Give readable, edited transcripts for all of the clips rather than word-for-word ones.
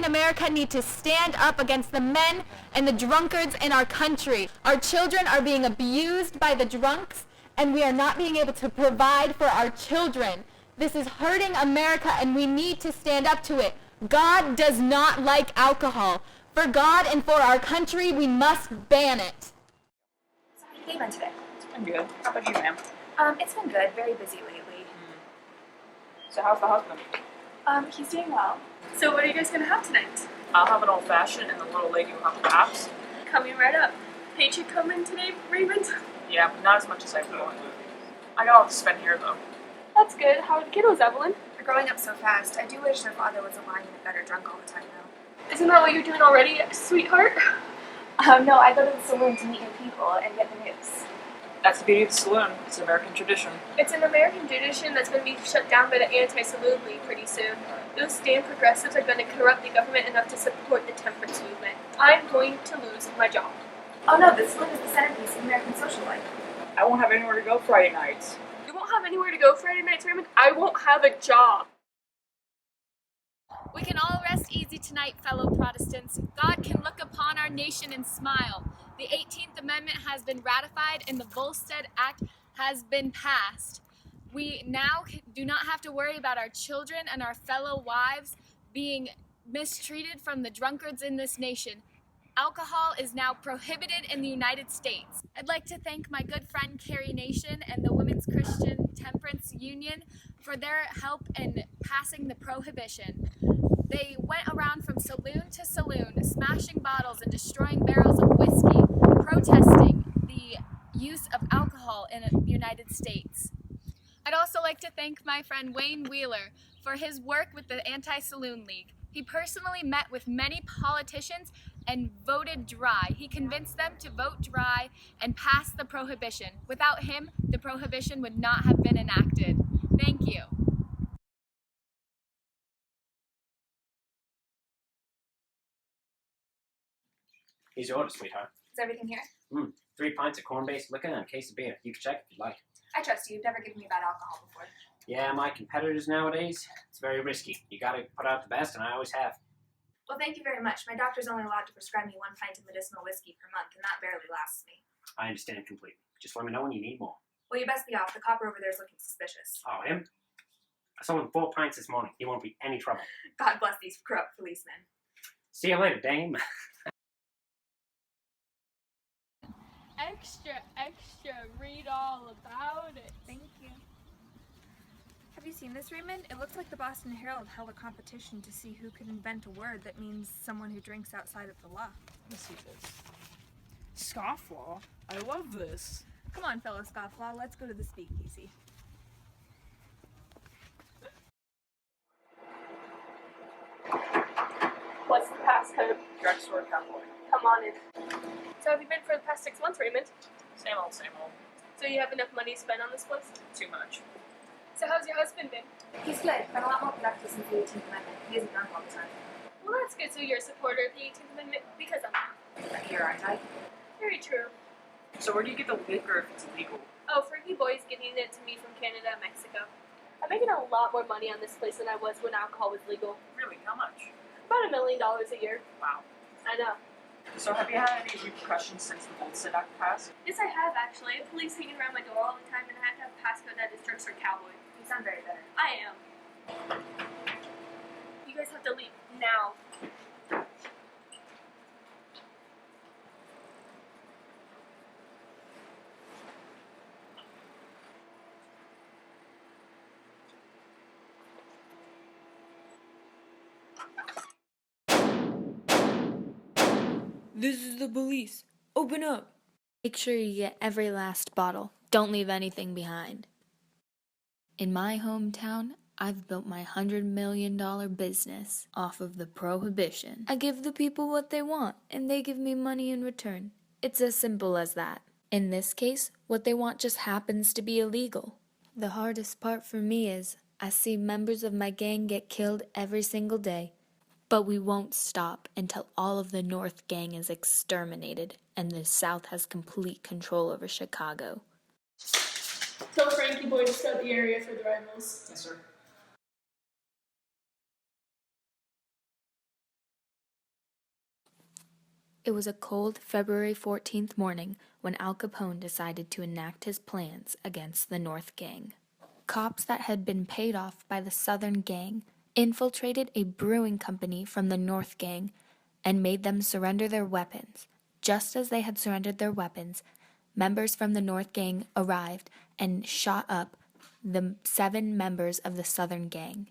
in America need to stand up against the men and the drunkards in our country. Our children are being abused by the drunks, and we are not being able to provide for our children. This is hurting America, and we need to stand up to it. God does not like alcohol. For God and for our country, we must ban it. So how have you been today? It's been good. How about you, ma'am? It's been good. Very busy lately. So how's the husband? He's doing well. So what are you guys gonna have tonight? I'll have an old fashioned and the little lady will have the apps. Coming right up. Paycheck coming today, Raymond? Yeah, but not as much as I want. I got all to spend here though. That's good. How are the kiddos, Evelyn? They're growing up so fast. I do wish their father wasn't lying and better drunk all the time though. Isn't that what you're doing already, sweetheart? No, I go to the saloon to meet new people and get the news. That's the beauty of the saloon. It's an American tradition. It's an American tradition that's going to be shut down by the Anti-Saloon League pretty soon. Those damn progressives are going to corrupt the government enough to support the temperance movement. I'm going to lose my job. Oh no, the saloon is the centerpiece of American social life. I won't have anywhere to go Friday nights. You won't have anywhere to go Friday nights, Raymond? I won't have a job. We can all rest easy tonight, fellow Protestants. God can look upon our nation and smile. The 18th Amendment has been ratified and the Volstead Act has been passed. We now do not have to worry about our children and our fellow wives being mistreated from the drunkards in this nation. Alcohol is now prohibited in the United States. I'd like to thank my good friend Carrie Nation and the Women's Christian Temperance Union for their help in passing the prohibition. They went around from saloon to saloon, smashing bottles and destroying barrels of whiskey, protesting the use of alcohol in the United States. I'd also like to thank my friend Wayne Wheeler for his work with the Anti-Saloon League. He personally met with many politicians and voted dry. He convinced them to vote dry and pass the prohibition. Without him, the prohibition would not have been enacted. Thank you. Here's your order, sweetheart. Is everything here? 3 pints of corn-based liquor and a case of beer. You can check if you'd like. I trust you. You've never given me bad alcohol before. Yeah, my competitors nowadays, it's very risky. You gotta put out the best, and I always have. Well, thank you very much. My doctor's only allowed to prescribe me 1 pint of medicinal whiskey per month, and that barely lasts me. I understand completely. Just let me know when you need more. Well, you best be off. The copper over there is looking suspicious. Oh, him? I sold him 4 pints this morning. He won't be any trouble. God bless these corrupt policemen. See you later, dame. Extra, read all about it. Thank you. Have you seen this, Raymond? It looks like the Boston Herald held a competition to see who could invent a word that means someone who drinks outside of the law. Let me see this. Scofflaw? I love this. Come on, fellow scofflaw, let's go to the speakeasy. What's the passcode? Drugstore cowboy. Come on in. So have you been for the past 6 months, Raymond? Same old, same old. So you have enough money to spend on this place? Too much. So how's your husband been? He's good, but a lot more productive since the 18th Amendment. He isn't drunk all the time. Well, that's good. So you're a supporter of the 18th Amendment? Because I'm not. Right here, aren't I? Very true. So where do you get the liquor if it's illegal? Oh, Fergie Boy's getting it to me from Canada and Mexico. I'm making a lot more money on this place than I was when alcohol was legal. Really? How much? About $1 million a year. Wow. I know. So have you had any repercussions since the Volstead Act passed? Yes, I have actually. I have police hanging around my door all the time, and I have to have a passcode that is drugstore cowboy. You sound very bitter. I am. You guys have to leave now. This is the police. Open up. Make sure you get every last bottle. Don't leave anything behind. In my hometown, I've built my $100 million business off of the prohibition. I give the people what they want, and they give me money in return. It's as simple as that. In this case, what they want just happens to be illegal. The hardest part for me is I see members of my gang get killed every single day. But we won't stop until all of the North gang is exterminated and the South has complete control over Chicago. Tell Frankie Boy to scout the area for the rivals. Yes, sir. It was a cold February 14th morning when Al Capone decided to enact his plans against the North Gang. Cops that had been paid off by the Southern Gang infiltrated a brewing company from the North Gang and made them surrender their weapons. Just as they had surrendered their weapons, members from the North Gang arrived and shot up the 7 members of the Southern Gang.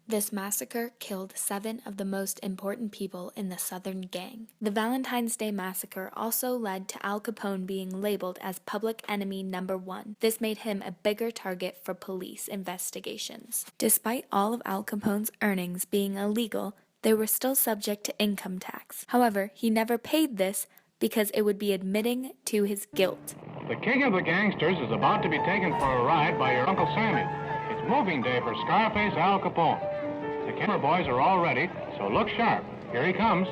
This massacre killed 7 of the most important people in the Southern Gang. The Valentine's Day Massacre also led to Al Capone being labeled as public enemy number 1. This made him a bigger target for police investigations. Despite all of Al Capone's earnings being illegal, they were still subject to income tax. However, he never paid this because it would be admitting to his guilt. The king of the gangsters is about to be taken for a ride by your Uncle Samuel. It's moving day for Scarface Al Capone. The camera boys are all ready, so look sharp. Here he comes.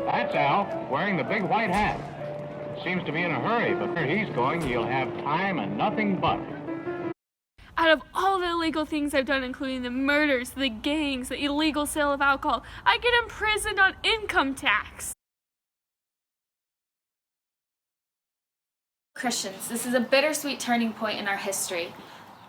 That's Al, wearing the big white hat. Seems to be in a hurry, but where he's going, he'll have time and nothing but. Out of all the illegal things I've done, including the murders, the gangs, the illegal sale of alcohol, I get imprisoned on income tax. Christians, this is a bittersweet turning point in our history.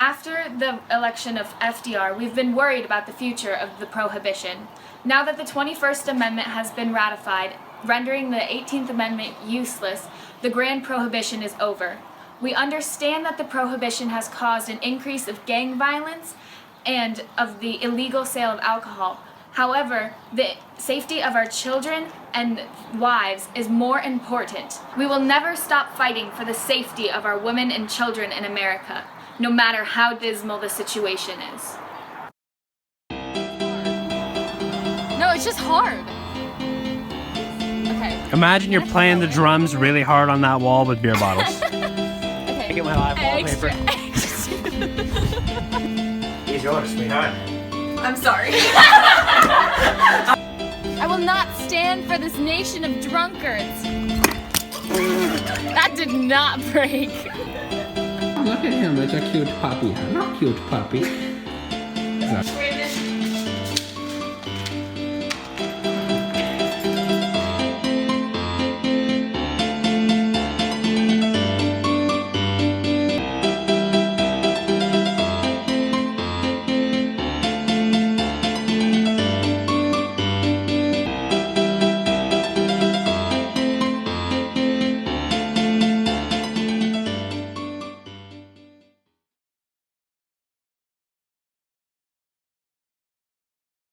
After the election of FDR, we've been worried about the future of the Prohibition. Now that the 21st Amendment has been ratified, rendering the 18th Amendment useless, the Grand Prohibition is over. We understand that the Prohibition has caused an increase of gang violence and of the illegal sale of alcohol. However, the safety of our children and wives is more important. We will never stop fighting for the safety of our women and children in America, no matter how dismal the situation is. No, it's just hard. Okay. Imagine you're playing the drums really hard on that wall with beer bottles. Okay. I get my live wallpaper. Here's yours, sweetheart. I'm sorry. I will not stand for this nation of drunkards. That did not break. Look at him, it's a cute puppy. Hello, cute puppy.